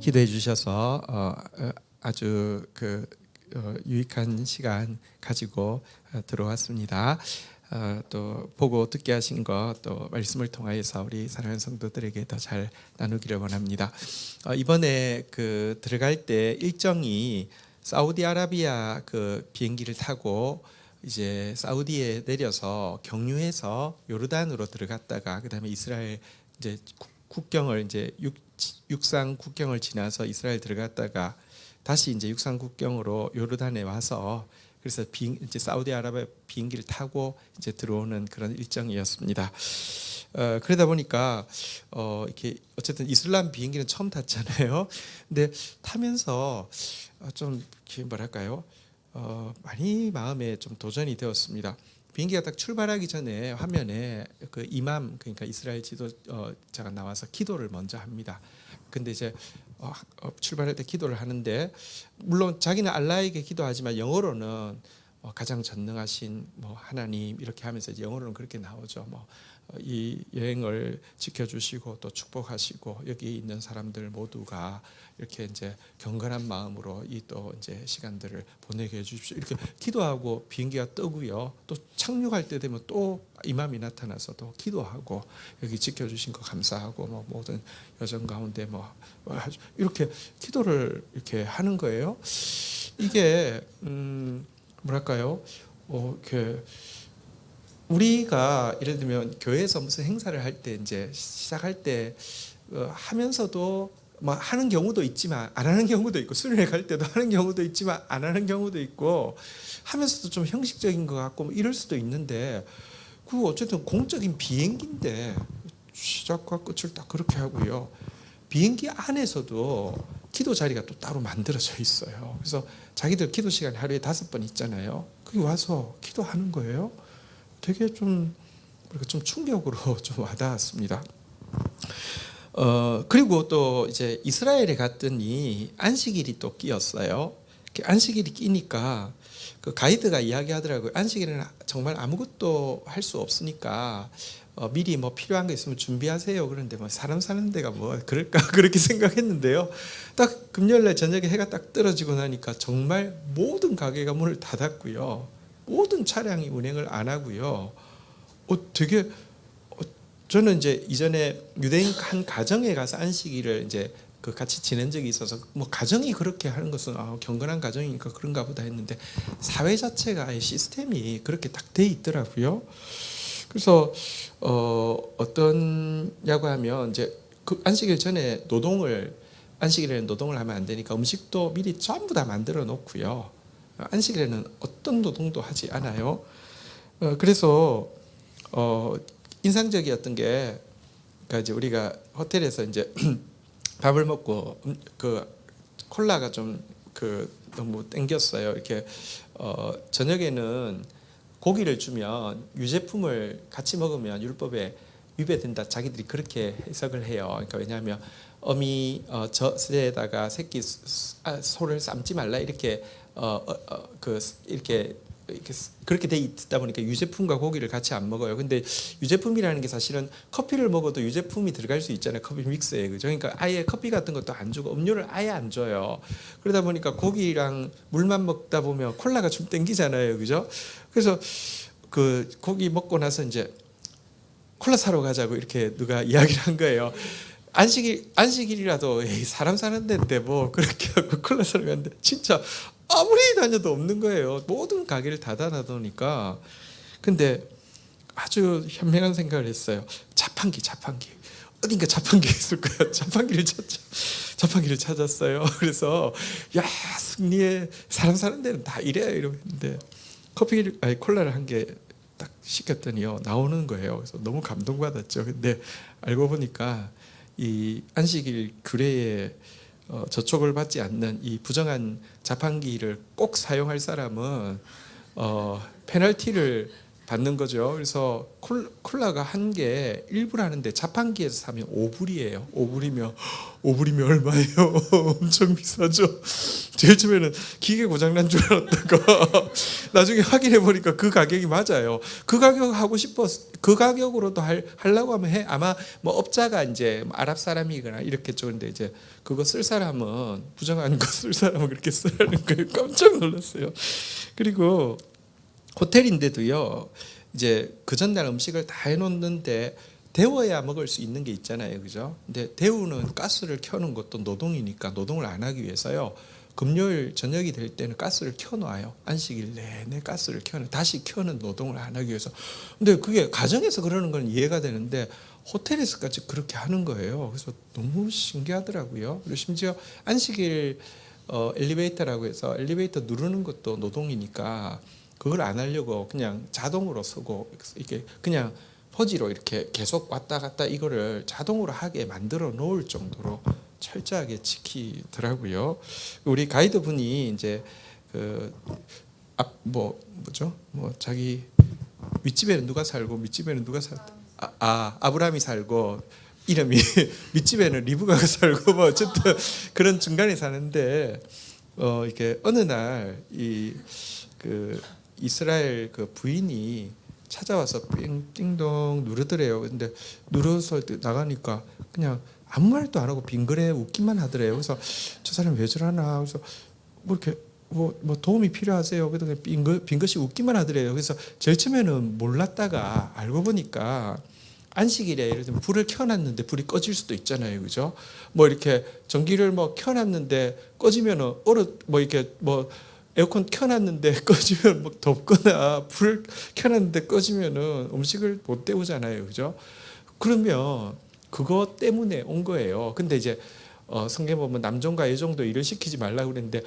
기도해 주셔서 아주 유익한 시간 가지고 들어왔습니다. 또 보고 듣게 하신 것 또 말씀을 통하여서 우리 사랑하는 성도들에게 더 잘 나누기를 원합니다. 이번에 들어갈 때 일정이 사우디아라비아 비행기를 타고 이제 사우디에 내려서 경유해서 요르단으로 들어갔다가 그다음에 이스라엘 이제 국경을 이제 육상 국경을 지나서 이스라엘 들어갔다가 다시 이제 육상 국경으로 요르단에 와서 그래서 이제 사우디아라비아 비행기를 타고 이제 들어오는 그런 일정이었습니다. 그러다 보니까 이렇게 어쨌든 이슬람 비행기는 처음 탔잖아요. 근데 타면서 좀 뭐랄까요? 많이 마음에 좀 도전이 되었습니다. 비행기가 딱 출발하기 전에 화면에 이맘 그러니까 이스라엘 지도자가 나와서 기도를 먼저 합니다. 근데 이제 출발할 때 기도를 하는데 물론 자기는 알라에게 기도하지만 영어로는 가장 전능하신 하나님 이렇게 하면서 이제 영어로는 그렇게 나오죠. 이 여행을 지켜주시고 또 축복하시고 여기 있는 사람들 모두가 이렇게 이제 경건한 마음으로 이 또 이제 시간들을 보내게 해주십시오. 이렇게 기도하고 비행기가 뜨고요. 또 착륙할 때 되면 또 이맘이 나타나서 또 기도하고 여기 지켜주신 거 감사하고 모든 여정 가운데 이렇게 기도를 이렇게 하는 거예요. 이게 뭐랄까요? 우리가 예를 들면 교회에서 무슨 행사를 할 때 이제 시작할 때 하면서도 하는 경우도 있지만 안 하는 경우도 있고 수련회 갈 때도 하는 경우도 있지만 안 하는 경우도 있고 하면서도 좀 형식적인 것 같고 이럴 수도 있는데 어쨌든 공적인 비행기인데 시작과 끝을 딱 그렇게 하고요. 비행기 안에서도 기도 자리가 또 따로 만들어져 있어요. 그래서 자기들 기도 시간 하루에 5번 있잖아요. 거기 와서 기도하는 거예요. 되게 좀 충격으로 좀 와닿았습니다. 그리고 또 이제 이스라엘에 갔더니 안식일이 또 끼었어요. 안식일이 끼니까 가이드가 이야기하더라고요. 안식일에는 정말 아무것도 할 수 없으니까 미리 필요한 거 있으면 준비하세요. 그런데 사람 사는 데가 그럴까 그렇게 생각했는데요. 딱 금요일날 저녁에 해가 딱 떨어지고 나니까 정말 모든 가게가 문을 닫았고요. 모든 차량이 운행을 안 하고요. 되게 저는 이제 이전에 유대인 한 가정에 가서 안식일을 이제 같이 지낸 적이 있어서 가정이 그렇게 하는 것은 경건한 가정이니까 그런가 보다 했는데 사회 자체가 시스템이 그렇게 딱 돼 있더라고요. 그래서 어떠냐고 하면 이제 안식일 전에 안식일에는 노동을 하면 안 되니까 음식도 미리 전부 다 만들어 놓고요. 안식일에는 어떤 노동도 하지 않아요. 그래서 인상적이었던 게 그러니까 이제 우리가 호텔에서 이제 밥을 먹고 콜라가 좀 너무 땡겼어요. 이렇게 저녁에는 고기를 주면 유제품을 같이 먹으면 율법에 위배된다. 자기들이 그렇게 해석을 해요. 그러니까 왜냐하면 어미 젖에다가 새끼 소를 삶지 말라 이렇게 이렇게 그렇게 돼 있다 보니까 유제품과 고기를 같이 안 먹어요. 근데 유제품이라는 게 사실은 커피를 먹어도 유제품이 들어갈 수 있잖아요. 커피 믹스에. 그죠? 그러니까 아예 커피 같은 것도 안 주고 음료를 아예 안 줘요. 그러다 보니까 고기랑 물만 먹다 보면 콜라가 좀 땡기잖아요. 그죠? 그래서 고기 먹고 나서 이제 콜라 사러 가자고 이렇게 누가 이야기를 한 거예요. 안식일이라도 사람 사는 데인데 그렇게 하고 콜라 사러 갔는데 진짜 아무리 다녀도 없는 거예요. 모든 가게를 닫아놔두니까. 근데 아주 현명한 생각을 했어요. 자판기 어딘가 자판기 있을 거야. 자판기를 찾았어요. 그래서 승리에 사람 사는 데는 다 이래요 이러고 했는데 콜라를 한 개 딱 시켰더니요 나오는 거예요. 그래서 너무 감동받았죠. 근데 알고 보니까 이 안식일 규례에 저촉을 받지 않는 이 부정한 자판기를 꼭 사용할 사람은 페널티를 받는 거죠. 그래서 콜라가 한 개 1불 하는데 자판기에서 사면 5불이에요. 5불이면 얼마예요? 엄청 비싸죠. 제일 처음에는 기계 고장난 줄 알았다가 나중에 확인해 보니까 그 가격이 맞아요. 그 가격 하고 싶었, 그 가격으로도 하려고 하면 해. 아마 뭐 업자가 이제 아랍 사람이거나 이렇겠죠. 근데 이제 그거 쓸 사람은, 부정한 거 쓸 사람은 그렇게 쓰라는 거예요. 깜짝 놀랐어요. 그리고 호텔인데도요, 이제 그 전날 음식을 다 해놓는데 데워야 먹을 수 있는 게 있잖아요, 그죠? 근데 데우는 가스를 켜는 것도 노동이니까 노동을 안 하기 위해서요, 금요일 저녁이 될 때는 가스를 켜놔요. 안식일 내내 가스를 켜는, 다시 켜는 노동을 안 하기 위해서. 근데 그게 가정에서 그러는 건 이해가 되는데 호텔에서까지 그렇게 하는 거예요. 그래서 너무 신기하더라고요. 그리고 심지어 안식일 엘리베이터라고 해서 엘리베이터 누르는 것도 노동이니까 그걸 안 하려고 그냥 자동으로 쓰고, 이렇게 그냥 퍼지로 이렇게 계속 왔다 갔다 이거를 자동으로 하게 만들어 놓을 정도로 철저하게 지키더라고요. 우리 가이드분이 이제 자기 윗집에는 누가 살고 밑집에는 누가 살고, 아브라함이 살고 이름이 밑집에는 리브가가 살고 뭐 어쨌든 그런 중간에 사는데, 이렇게 어느 날 그 이스라엘 그 부인이 찾아와서 띵동 누르더래요. 근데 누르서 나가니까 그냥 아무 말도 안 하고 빙그레 웃기만 하더래요. 그래서 저 사람 왜 저러나. 그래서 뭐 이렇게 뭐 도움이 필요하세요? 그래서 빙긋이 웃기만 하더래요. 그래서 제일 처음에는 몰랐다가 알고 보니까 안식일에 예를 들면 불을 켜놨는데 불이 꺼질 수도 있잖아요, 그죠? 뭐 이렇게 전기를 뭐 켜놨는데 꺼지면은 이렇게 뭐 에어컨 켜놨는데 꺼지면 뭐 덥거나 불 켜놨는데 꺼지면은 음식을 못 데우잖아요, 그죠? 그러면 그것 때문에 온 거예요. 근데 이제 성경 보면 남종과 여종도 일을 시키지 말라고 그랬는데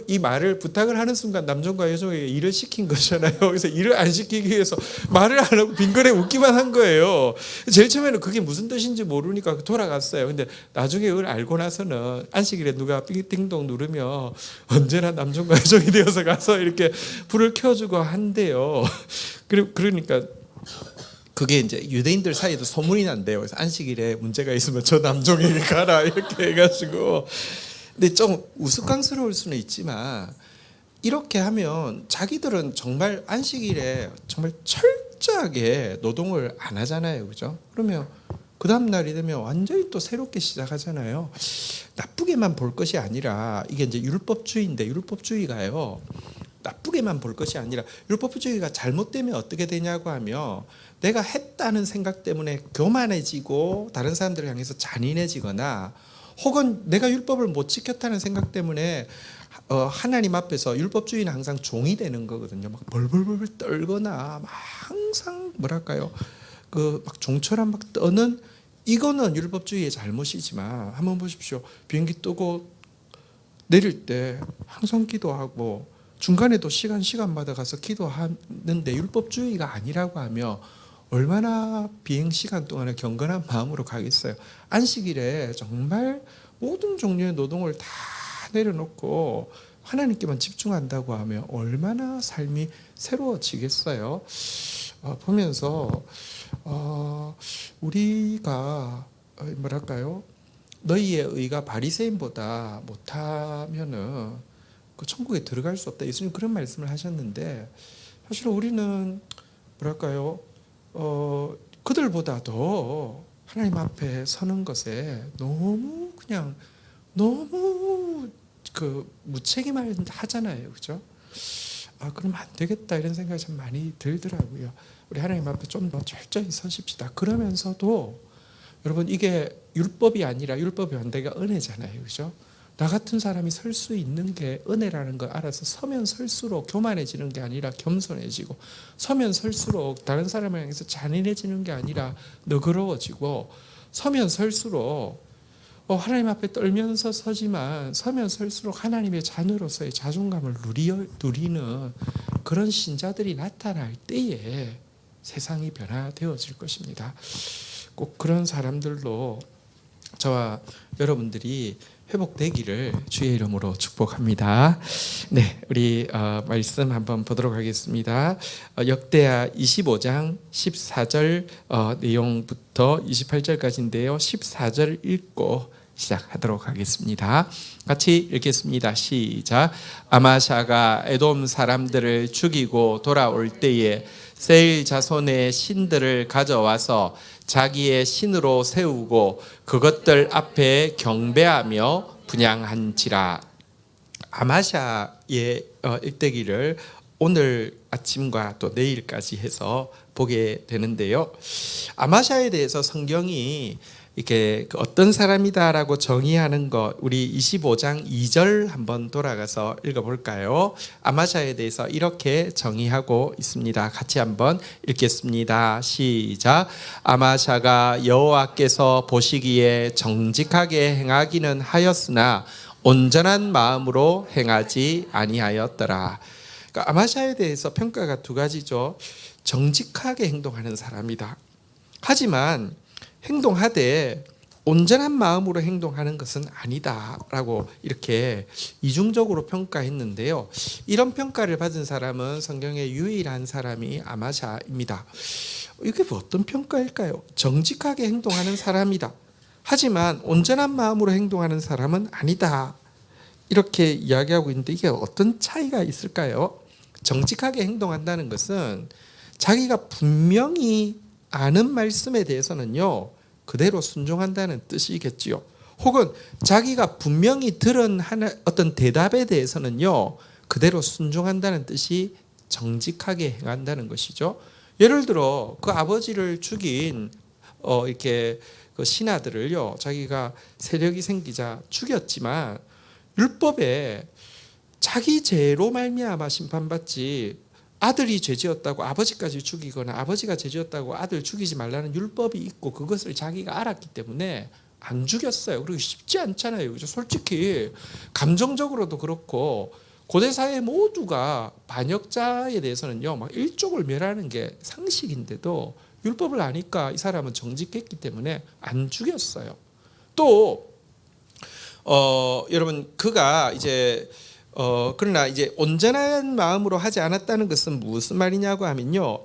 이 말을 부탁을 하는 순간 남종과 여종에게 일을 시킨 거잖아요. 그래서 일을 안 시키기 위해서 말을 안 하고 빙그레 웃기만 한 거예요. 제일 처음에는 그게 무슨 뜻인지 모르니까 돌아갔어요. 근데 나중에 그걸 알고 나서는 안식일에 누가 띵동 누르면 언제나 남종과 여종이 되어서 가서 이렇게 불을 켜주고 한대요. 그러니까 그게 이제 유대인들 사이에도 소문이 난대요. 그래서 안식일에 문제가 있으면 저 남종에게 가라 이렇게 해가지고. 근데 좀 우스꽝스러울 수는 있지만 이렇게 하면 자기들은 정말 안식일에 정말 철저하게 노동을 안 하잖아요, 그죠? 그러면 그 다음 날이 되면 완전히 또 새롭게 시작하잖아요. 나쁘게만 볼 것이 아니라, 이게 이제 율법주의인데 율법주의가요, 나쁘게만 볼 것이 아니라 율법주의가 잘못되면 어떻게 되냐고 하면 내가 했다는 생각 때문에 교만해지고 다른 사람들을 향해서 잔인해지거나, 혹은 내가 율법을 못 지켰다는 생각 때문에 하나님 앞에서 율법주의는 항상 종이 되는 거거든요. 막 벌벌벌 떨거나 막 항상 뭐랄까요, 그 막 종처럼 막 떠는, 이거는 율법주의의 잘못이지만 한번 보십시오. 비행기 뜨고 내릴 때 항상 기도하고 중간에도 시간마다 가서 기도하는데 율법주의가 아니라고 하면 얼마나 비행 시간 동안에 경건한 마음으로 가겠어요. 안식일에 정말 모든 종류의 노동을 다 내려놓고 하나님께만 집중한다고 하면 얼마나 삶이 새로워지겠어요. 보면서 우리가 뭐랄까요, 너희의 의가 바리새인보다 못하면은 그 천국에 들어갈 수 없다. 예수님 그런 말씀을 하셨는데, 사실 우리는 뭐랄까요, 그들보다 더 하나님 앞에 서는 것에 너무 그 무책임을 하잖아요, 그죠? 그럼 안 되겠다 이런 생각이 참 많이 들더라고요. 우리 하나님 앞에 좀 더 철저히 서십시다. 그러면서도 여러분, 이게 율법이 아니라 율법의 반대가 은혜잖아요, 그죠? 나 같은 사람이 설 수 있는 게 은혜라는 걸 알아서 서면 설수록 교만해지는 게 아니라 겸손해지고, 서면 설수록 다른 사람을 향해서 잔인해지는 게 아니라 너그러워지고, 서면 설수록 하나님 앞에 떨면서 서지만 서면 설수록 하나님의 자녀로서의 자존감을 누리는 그런 신자들이 나타날 때에 세상이 변화되어질 것입니다. 꼭 그런 사람들로 저와 여러분들이 회복되기를 주의 이름으로 축복합니다. 네, 우리 말씀 한번 보도록 하겠습니다. 역대하 25장 14절 내용부터 28절까지인데요. 14절 읽고 시작하도록 하겠습니다. 같이 읽겠습니다. 시작. 아마샤가 에돔 사람들을 죽이고 돌아올 때에 세일 자손의 신들을 가져와서 자기의 신으로 세우고 그것들 앞에 경배하며 분향한지라. 아마샤의 일대기를 오늘 아침과 또 내일까지 해서 보게 되는데요. 아마샤에 대해서 성경이 이렇게 어떤 사람이다라고 정의하는 것, 우리 25장 2절 한번 돌아가서 읽어볼까요? 아마샤에 대해서 이렇게 정의하고 있습니다. 같이 한번 읽겠습니다. 시작. 아마샤가 여호와께서 보시기에 정직하게 행하기는 하였으나 온전한 마음으로 행하지 아니하였더라. 그러니까 아마샤에 대해서 평가가 두 가지죠. 정직하게 행동하는 사람이다. 하지만 행동하되 온전한 마음으로 행동하는 것은 아니다라고 이렇게 이중적으로 평가했는데요. 이런 평가를 받은 사람은 성경의 유일한 사람이 아마샤입니다. 이게 어떤 평가일까요? 정직하게 행동하는 사람이다. 하지만 온전한 마음으로 행동하는 사람은 아니다. 이렇게 이야기하고 있는데 이게 어떤 차이가 있을까요? 정직하게 행동한다는 것은 자기가 분명히 아는 말씀에 대해서는요 그대로 순종한다는 뜻이겠지요. 혹은 자기가 분명히 들은 어떤 대답에 대해서는요 그대로 순종한다는 뜻이 정직하게 행한다는 것이죠. 예를 들어 그 아버지를 죽인 이렇게 그 신하들을요 자기가 세력이 생기자 죽였지만 율법에 자기 죄로 말미암아 심판받지 아들이 죄지었다고 아버지까지 죽이거나 아버지가 죄지었다고 아들 죽이지 말라는 율법이 있고 그것을 자기가 알았기 때문에 안 죽였어요. 그리고 쉽지 않잖아요. 그죠? 솔직히 감정적으로도 그렇고 고대 사회 모두가 반역자에 대해서는요 막 일족을 멸하는 게 상식인데도 율법을 아니까 이 사람은 정직했기 때문에 안 죽였어요. 또 여러분 그가 이제 그러나 이제 온전한 마음으로 하지 않았다는 것은 무슨 말이냐고 하면요.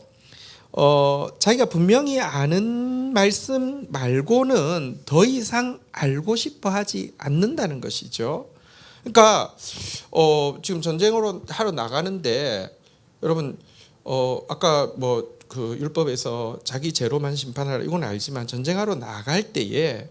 자기가 분명히 아는 말씀 말고는 더 이상 알고 싶어 하지 않는다는 것이죠. 그러니까 지금 전쟁으로 하러 나가는데 여러분 아까 뭐 그 율법에서 자기 죄로만 심판하라 이건 알지만 전쟁하러 나갈 때에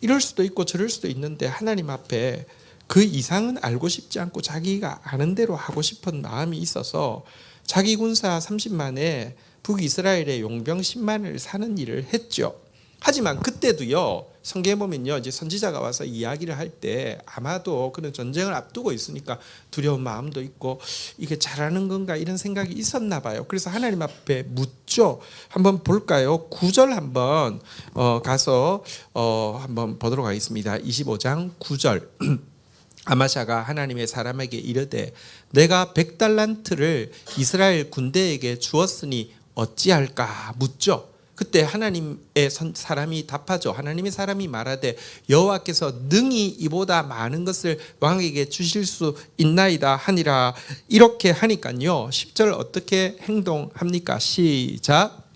이럴 수도 있고 저럴 수도 있는데 하나님 앞에 그 이상은 알고 싶지 않고 자기가 아는 대로 하고 싶은 마음이 있어서 자기 군사 30만에 북이스라엘의 용병 10만을 사는 일을 했죠. 하지만 그때도요 성경에 보면요 이제 선지자가 와서 이야기를 할 때 아마도 그는 전쟁을 앞두고 있으니까 두려운 마음도 있고 이게 잘하는 건가 이런 생각이 있었나 봐요. 그래서 하나님 앞에 묻죠. 한번 볼까요? 9절 한번 가서 한번 보도록 하겠습니다. 25장 9절. 아마샤가 하나님의 사람에게 이르되 내가 100달란트를 이스라엘 군대에게 주었으니 어찌할까 묻죠. 그때 하나님의 사람이 답하죠. 하나님의 사람이 말하되 여호와께서 능히 이보다 많은 것을 왕에게 주실 수 있나이다 하니라. 이렇게 하니까요 10절 어떻게 행동합니까? 시작.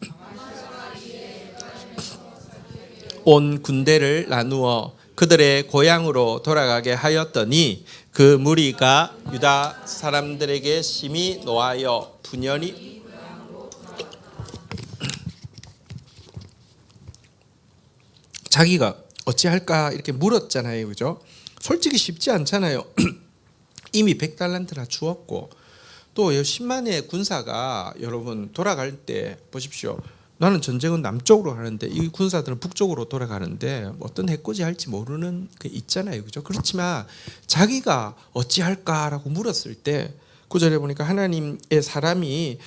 온 군대를 나누어 그들의 고향으로 돌아가게 하였더니 그 무리가 유다 사람들에게 심히 노하여 분연히 자기가 어찌할까 이렇게 물었잖아요. 그죠? 솔직히 쉽지 않잖아요. 이미 100달란트나 주었고 또 10만의 군사가 여러분 돌아갈 때 보십시오. 나는 전쟁은 남쪽으로 하는데 이 군사들은 북쪽으로 돌아가는데 어떤 해코지 할지 모르는 게 있잖아요. 그죠? 그렇지만 자기가 어찌할까라고 물었을 때 9절에 보니까 하나님의 사람이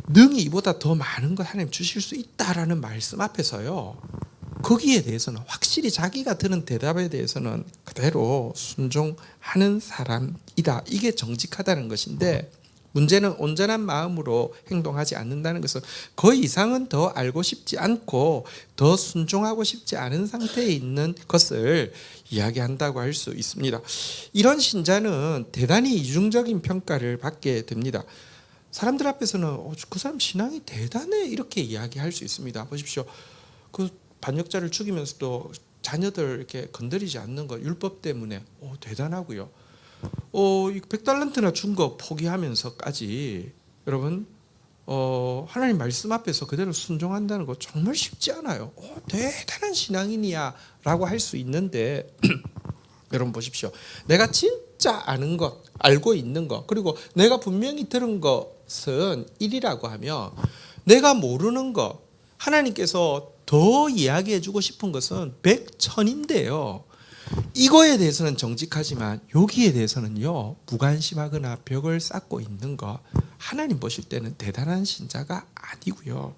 능히 이보다 더 많은 것 하나님 주실 수 있다라는 말씀 앞에서요. 거기에 대해서는 확실히 자기가 드는 대답에 대해서는 그대로 순종하는 사람이다. 이게 정직하다는 것인데 문제는 온전한 마음으로 행동하지 않는다는 것은 그 이상은 더 알고 싶지 않고 더 순종하고 싶지 않은 상태에 있는 것을 이야기한다고 할 수 있습니다. 이런 신자는 대단히 이중적인 평가를 받게 됩니다. 사람들 앞에서는 그 사람 신앙이 대단해 이렇게 이야기할 수 있습니다. 보십시오. 그 반역자를 죽이면서도 자녀들 이렇게 건드리지 않는 것 율법 때문에 대단하고요. 100달란트나 준 거 포기하면서까지 여러분 하나님 말씀 앞에서 그대로 순종한다는 거 정말 쉽지 않아요. 대단한 신앙인이야 라고 할 수 있는데 여러분 보십시오. 내가 진짜 아는 것, 알고 있는 것, 그리고 내가 분명히 들은 것은 1이라고 하면 내가 모르는 것, 하나님께서 더 이야기해 주고 싶은 것은 100, 1000인데요. 이거에 대해서는 정직하지만 여기에 대해서는요 무관심하거나 벽을 쌓고 있는 거 하나님 보실 때는 대단한 신자가 아니고요.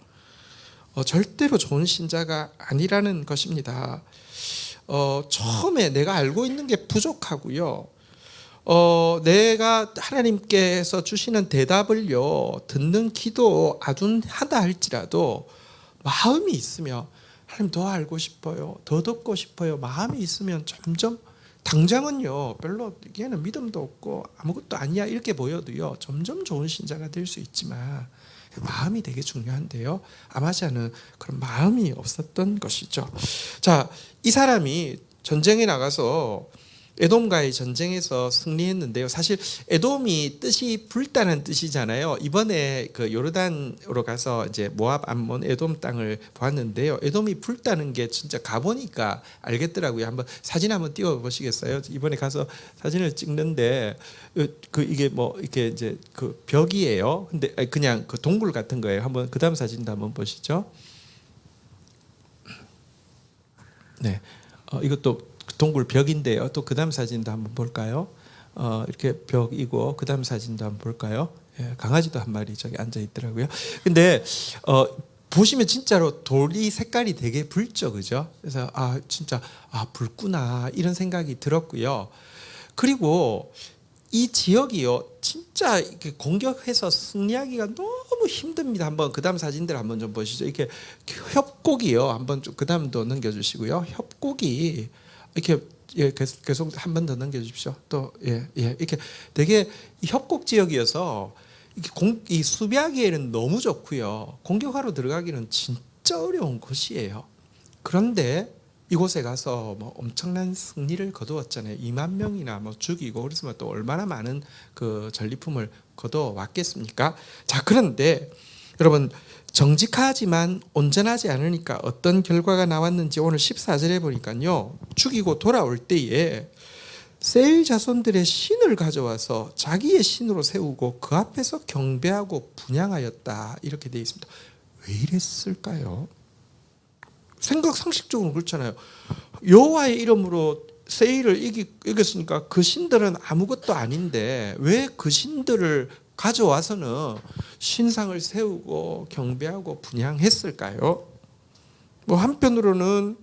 절대로 좋은 신자가 아니라는 것입니다. 처음에 내가 알고 있는 게 부족하고요. 내가 하나님께서 주시는 대답을요 듣는 기도 아둔하다 할지라도 마음이 있으면 하나님 더 알고 싶어요. 더 듣고 싶어요. 마음이 있으면 점점 당장은요 별로 얘는 믿음도 없고 아무것도 아니야 이렇게 보여도요 점점 좋은 신자가 될 수 있지만 마음이 되게 중요한데요. 아마시아는 그런 마음이 없었던 것이죠. 자, 이 사람이 전쟁에 나가서 에돔과의 전쟁에서 승리했는데요. 사실 에돔이 뜻이 불다는 뜻이잖아요. 이번에 그 요르단으로 가서 이제 모압, 암몬, 에돔 땅을 보았는데요. 에돔이 불다는 게 진짜 가보니까 알겠더라고요. 한번 사진 한번 띄워 보시겠어요? 이번에 가서 사진을 찍는데 이게 뭐 이렇게 이제 그 벽이에요. 근데 그냥 그 동굴 같은 거예요. 한번 그다음 사진도 한번 보시죠. 네, 이것도 동굴 벽인데요. 또 그다음 사진도 한번 볼까요? 이렇게 벽이고 그다음 사진도 한번 볼까요? 강아지도 한 마리 저기 앉아 있더라고요. 근데 보시면 진짜로 돌이 색깔이 되게 붉죠, 그죠? 그래서 진짜 붉구나 이런 생각이 들었고요. 그리고 이 지역이요, 진짜 이렇게 공격해서 승리하기가 너무 힘듭니다. 한번 그다음 사진들 한번 좀 보시죠. 이렇게 협곡이요, 한번 좀 그다음도 넘겨주시고요. 협곡이 이렇게 계속 한 번 더 넘겨주십시오. 또 이렇게 되게 협곡 지역이어서 이 수비하기에는 너무 좋고요. 공격하러 들어가기는 진짜 어려운 곳이에요. 그런데 이곳에 가서 뭐 엄청난 승리를 거두었잖아요. 2만 명이나 뭐 죽이고 그래서 또 얼마나 많은 그 전리품을 거두어 왔겠습니까? 자, 그런데 여러분 정직하지만 온전하지 않으니까 어떤 결과가 나왔는지 오늘 14절에 보니까요. 죽이고 돌아올 때에 세일 자손들의 신을 가져와서 자기의 신으로 세우고 그 앞에서 경배하고 분향하였다 이렇게 되어 있습니다. 왜 이랬을까요? 상식적으로 그렇잖아요. 여호와의 이름으로 세일을 이겼으니까 그 신들은 아무것도 아닌데 왜 그 신들을 가져와서는 신상을 세우고 경배하고 분향했을까요? 뭐 한편으로는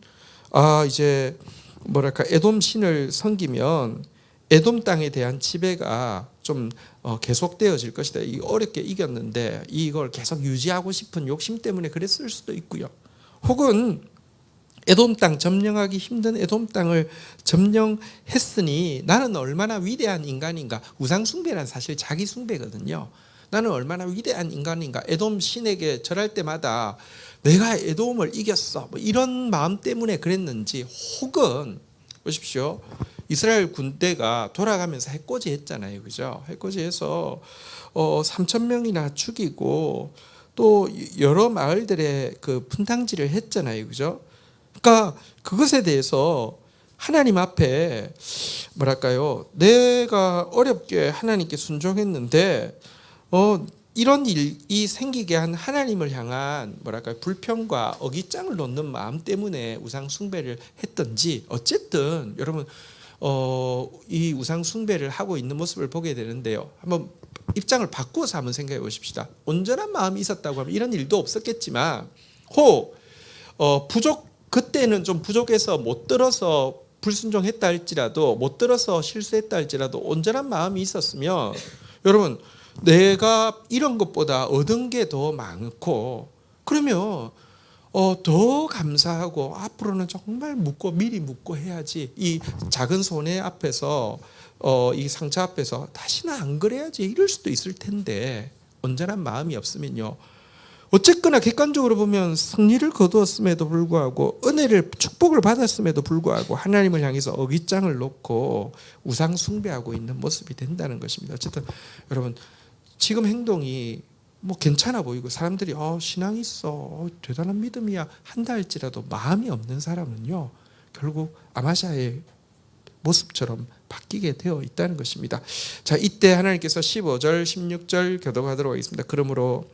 이제 뭐랄까 에돔 신을 섬기면 에돔 땅에 대한 지배가 좀 계속되어질 것이다. 이 어렵게 이겼는데 이걸 계속 유지하고 싶은 욕심 때문에 그랬을 수도 있고요. 혹은 에돔 땅 점령하기 힘든 에돔 땅을 점령했으니 나는 얼마나 위대한 인간인가. 우상 숭배란 사실 자기 숭배거든요. 나는 얼마나 위대한 인간인가. 에돔 신에게 절할 때마다 내가 에돔을 이겼어. 뭐 이런 마음 때문에 그랬는지, 혹은 보십시오. 이스라엘 군대가 돌아가면서 해코지 했잖아요. 그죠? 해코지해서 3,000명이나 죽이고 또 여러 마을들의 그 분탕질을 했잖아요. 그죠? 그러니까 그것에 대해서 하나님 앞에 뭐랄까요? 내가 어렵게 하나님께 순종했는데 이런 일이 생기게 한 하나님을 향한 뭐랄까요? 불평과 어깃장을 놓는 마음 때문에 우상 숭배를 했던지, 어쨌든 여러분 이 우상 숭배를 하고 있는 모습을 보게 되는데요. 한번 입장을 바꾸어서 한번 생각해 보십시다. 온전한 마음이 있었다고 하면 이런 일도 없었겠지만 그때는 좀 부족해서 못 들어서 불순종했다 할지라도, 못 들어서 실수했다 할지라도 온전한 마음이 있었으면 여러분 내가 이런 것보다 얻은 게 더 많고 그러면 더 감사하고 앞으로는 정말 미리 묻고 해야지. 이 작은 손해 앞에서 이 상처 앞에서 다시는 안 그래야지 이럴 수도 있을 텐데 온전한 마음이 없으면요. 어쨌거나 객관적으로 보면 승리를 거두었음에도 불구하고 은혜를 축복을 받았음에도 불구하고 하나님을 향해서 어깃장을 놓고 우상 숭배하고 있는 모습이 된다는 것입니다. 어쨌든 여러분 지금 행동이 뭐 괜찮아 보이고 사람들이 신앙 있어 대단한 믿음이야 한다 할지라도 마음이 없는 사람은요 결국 아마샤의 모습처럼 바뀌게 되어 있다는 것입니다. 자, 이때 하나님께서 15절 16절 교독하도록 하겠습니다. 그러므로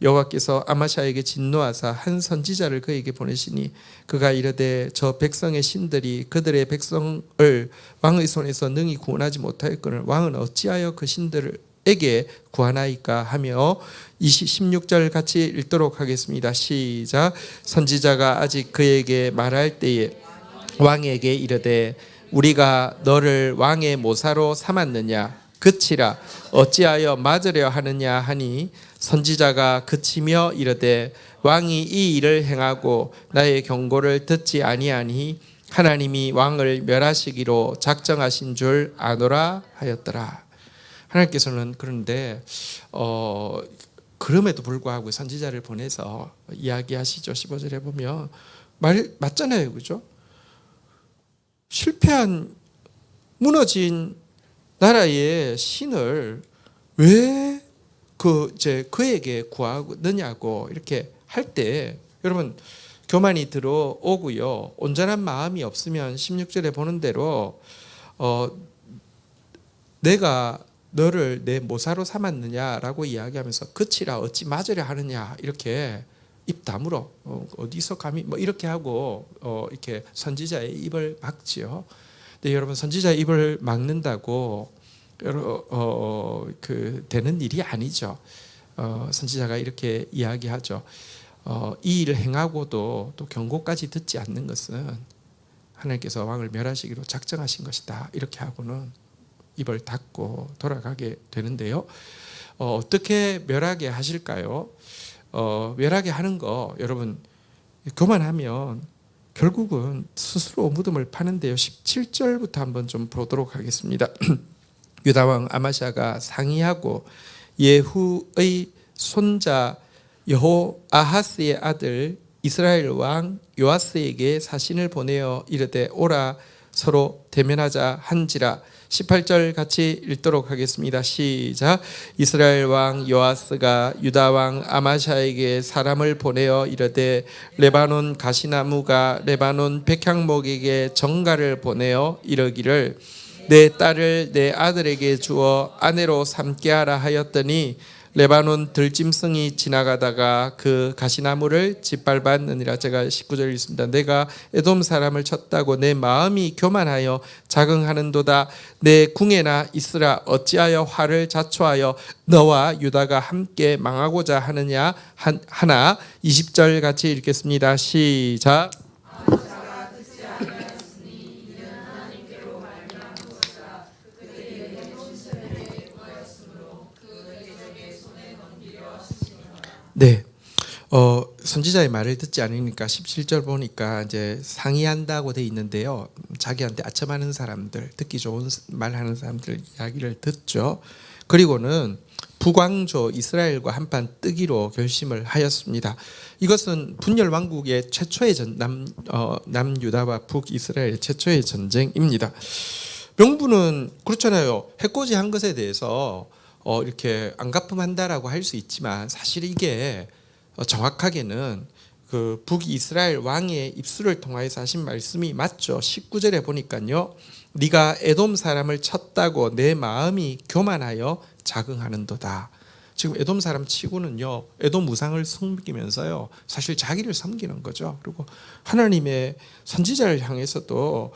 여호와께서 아마샤에게 진노하사 한 선지자를 그에게 보내시니 그가 이르되 저 백성의 신들이 그들의 백성을 왕의 손에서 능히 구원하지 못하였거늘 왕은 어찌하여 그 신들에게 구하나이까 하며 16절 같이 읽도록 하겠습니다. 시작. 선지자가 아직 그에게 말할 때에 왕에게 이르되 우리가 너를 왕의 모사로 삼았느냐 그치라 어찌하여 맞으려 하느냐 하니 선지자가 그치며 이르되 왕이 이 일을 행하고 나의 경고를 듣지 아니하니 하나님이 왕을 멸하시기로 작정하신 줄 아노라 하였더라. 하나님께서는 그런데 그럼에도 불구하고 선지자를 보내서 이야기하시죠. 15절에 보면 말 맞잖아요, 그죠? 실패한 무너진 나라의 신을 왜 그에게 구하느냐고 이렇게 할 때 여러분 교만이 들어오고요. 온전한 마음이 없으면 16절에 보는 대로 내가 너를 내 모사로 삼았느냐라고 이야기하면서 그치라 어찌 맞으려 하느냐 이렇게 입 다물어 어디서 감히 뭐 이렇게 하고 이렇게 선지자의 입을 막지요. 근데 여러분 선지자의 입을 막는다고 되는 일이 아니죠. 선지자가 이렇게 이야기하죠. 이 일을 행하고도 또 경고까지 듣지 않는 것은 하나님께서 왕을 멸하시기로 작정하신 것이다. 이렇게 하고는 입을 닫고 돌아가게 되는데요. 어떻게 멸하게 하실까요? 멸하게 하는 거 여러분 교만하면 결국은 스스로 무덤을 파는데요. 17절부터 한번 좀 보도록 하겠습니다. 유다왕 아마샤가 상의하고 예후의 손자 여호아하스의 아들 이스라엘 왕 요아스에게 사신을 보내어 이르되 오라 서로 대면하자 한지라. 18절 같이 읽도록 하겠습니다. 시작. 이스라엘 왕 요아스가 유다 왕 아마샤에게 사람을 보내어 이르되 레바논 가시나무가 레바논 백향목에게 정가를 보내어 이르기를 내 딸을 내 아들에게 주어 아내로 삼게 하라 하였더니 레바논 들짐승이 지나가다가 그 가시나무를 짓밟았느니라. 제가 19절 읽습니다. 내가 에돔 사람을 쳤다고 내 마음이 교만하여 자긍하는도다. 내 궁에나 있으라. 어찌하여 화를 자초하여 너와 유다가 함께 망하고자 하느냐 하나. 20절 같이 읽겠습니다. 시작. 네. 선지자의 말을 듣지 않으니까 17절 보니까 이제 상의한다고 돼 있는데요. 자기한테 아첨하는 사람들, 듣기 좋은 말하는 사람들 이야기를 듣죠. 그리고는 북왕조 이스라엘과 한판 뜨기로 결심을 하였습니다. 이것은 분열 왕국의 최초의 남유다와 북이스라엘 최초의 전쟁입니다. 명분은 그렇잖아요. 해코지한 것에 대해서 이렇게 안갚음한다라고 할 수 있지만 사실 이게 정확하게는 그 북이스라엘 왕의 입술을 통하여서 하신 말씀이 맞죠. 19절에 보니까요. 네가 에돔 사람을 쳤다고 내 마음이 교만하여 자긍하는도다. 지금 에돔 사람 치고는요. 에돔 우상을 섬기면서요. 사실 자기를 섬기는 거죠. 그리고 하나님의 선지자를 향해서도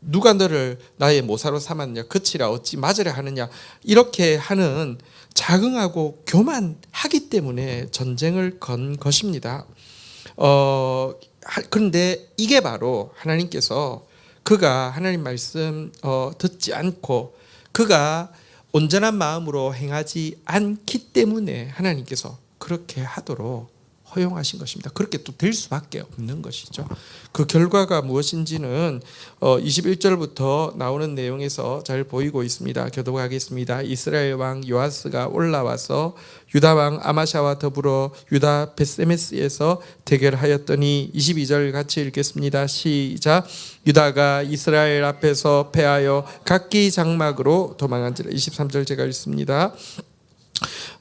누가 너를 나의 모사로 삼았느냐 그치라 어찌 맞으려 하느냐 이렇게 하는 자긍하고 교만하기 때문에 전쟁을 건 것입니다. 그런데 이게 바로 하나님께서 그가 하나님 말씀 듣지 않고 그가 온전한 마음으로 행하지 않기 때문에 하나님께서 그렇게 하도록 허용하신 것입니다. 그렇게 또 될 수밖에 없는 것이죠. 그 결과가 무엇인지는 21절부터 나오는 내용에서 잘 보이고 있습니다. 교독하겠습니다. 이스라엘 왕 요아스가 올라와서 유다 왕 아마샤와 더불어 유다 벳세메스에서 대결하였더니 22절 같이 읽겠습니다. 시작. 유다가 이스라엘 앞에서 패하여 각기 장막으로 도망한지라. 23절 제가 읽습니다.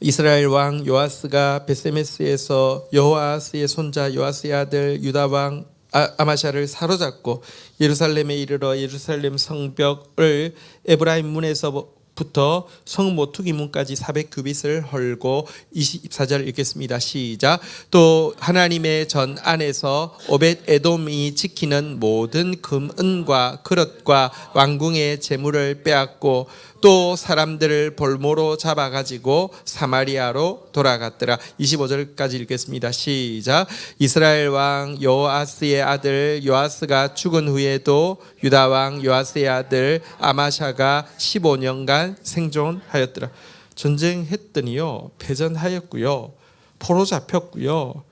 이스라엘 왕 요아스가 벳세메스에서 여호아스의 손자 요아스의 아들 유다 왕 아마샤를 사로잡고 예루살렘에 이르러 예루살렘 성벽을 에브라임 문에서부터 성 모퉁이 문까지 400규빗을 헐고. 24절 읽겠습니다. 시작. 또 하나님의 전 안에서 오벳 에돔이 지키는 모든 금 은과 그릇과 왕궁의 재물을 빼앗고 또 사람들을 볼모로 잡아가지고 사마리아로 돌아갔더라. 25절까지 읽겠습니다. 시작. 이스라엘 왕 요아스의 아들 요아스가 죽은 후에도 유다 왕 요아스의 아들 아마샤가 15년간 생존하였더라. 전쟁했더니요 패전하였고요, 포로 잡혔고요,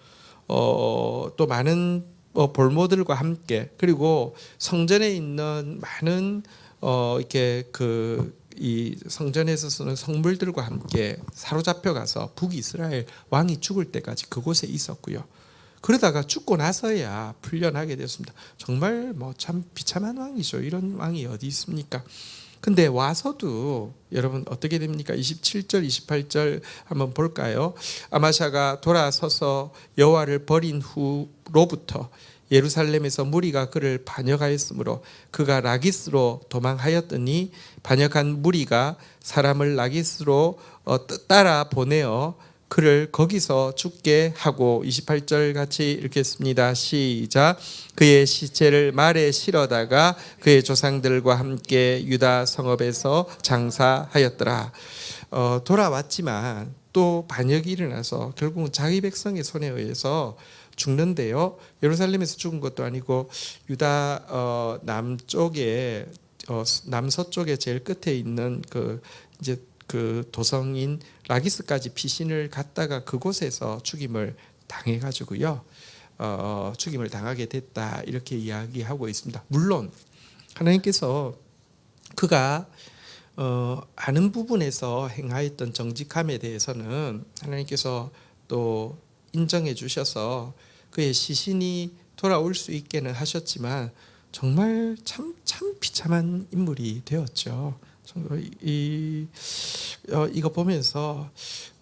또 많은 볼모들과 함께, 그리고 성전에 있는 많은 이렇게 이 성전에서 쓰는 성물들과 함께 사로잡혀 가서 북이스라엘 왕이 죽을 때까지 그곳에 있었고요. 그러다가 죽고 나서야 풀려나게 되었습니다. 정말 참 비참한 왕이죠. 이런 왕이 어디 있습니까? 근데 와서도 여러분 어떻게 됩니까? 27절 28절 한번 볼까요? 아마샤가 돌아서서 여호와를 버린 후로부터 예루살렘에서 무리가 그를 반역하였으므로 그가 라기스로 도망하였더니 반역한 무리가 사람을 라기스로 따라 보내어 그를 거기서 죽게 하고. 28절 같이 읽겠습니다. 시작. 그의 시체를 말에 실어다가 그의 조상들과 함께 유다 성읍에서 장사하였더라. 돌아왔지만 또 반역이 일어나서 결국은 자기 백성의 손에 의해서 죽는데요. 예루살렘에서 죽은 것도 아니고 유다 남쪽에 남서쪽에 제일 끝에 있는 이제 그 도성인 라기스까지 피신을 갔다가 그곳에서 죽임을 당해 가지고요. 죽임을 당하게 됐다, 이렇게 이야기하고 있습니다. 물론 하나님께서 그가 아는 부분에서 행하였던 정직함에 대해서는 하나님께서 또 인정해 주셔서 그의 시신이 돌아올 수 있게는 하셨지만 정말 참 비참한 인물이 되었죠. 이거 보면서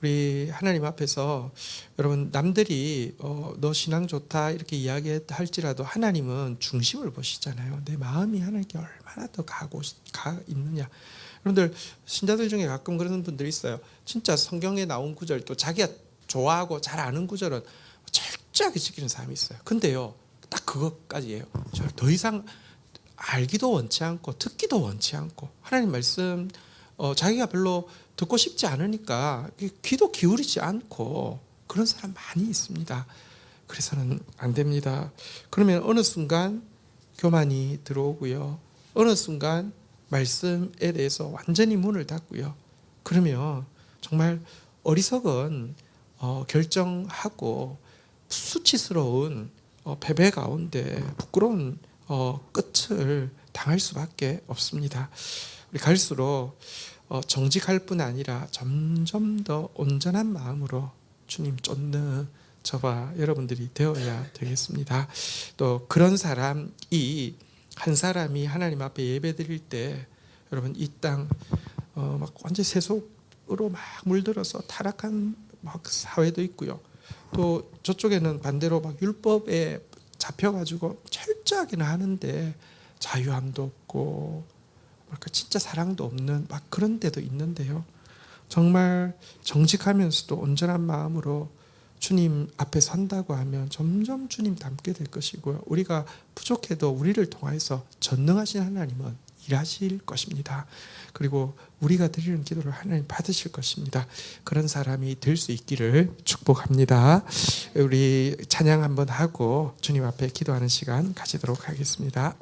우리 하나님 앞에서 여러분, 남들이 너 신앙 좋다 이렇게 이야기할지라도 하나님은 중심을 보시잖아요. 내 마음이 하나님께 얼마나 더 가 있느냐. 여러분들, 신자들 중에 가끔 그런 분들이 있어요. 진짜 성경에 나온 구절, 또 자기가 좋아하고 잘 아는 구절은 철저하게 지키는 사람이 있어요. 근데요, 딱 그것까지예요. 더 이상 알기도 원치 않고 듣기도 원치 않고 하나님 말씀 자기가 별로 듣고 싶지 않으니까 귀도 기울이지 않고 그런 사람 많이 있습니다. 그래서는 안 됩니다. 그러면 어느 순간 교만이 들어오고요, 어느 순간 말씀에 대해서 완전히 문을 닫고요, 그러면 정말 어리석은 결정하고 수치스러운 패배 가운데 부끄러운 끝을 당할 수밖에 없습니다. 우리 갈수록 정직할 뿐 아니라 점점 더 온전한 마음으로 주님 쫓는 저와 여러분들이 되어야 되겠습니다. 또 그런 사람이, 한 사람이 하나님 앞에 예배드릴 때 여러분, 이 땅 막 완전 세속으로 막 물들어서 타락한 막 사회도 있고요, 또 저쪽에는 반대로 막 율법에 잡혀가지고 철저하게는 하는데 자유함도 없고 진짜 사랑도 없는 막 그런 데도 있는데요, 정말 정직하면서도 온전한 마음으로 주님 앞에 선다고 하면 점점 주님 닮게 될 것이고요, 우리가 부족해도 우리를 통해서 전능하신 하나님은 일하실 것입니다. 그리고 우리가 드리는 기도를 하나님 받으실 것입니다. 그런 사람이 될 수 있기를 축복합니다. 우리 찬양 한번 하고 주님 앞에 기도하는 시간 가지도록 하겠습니다.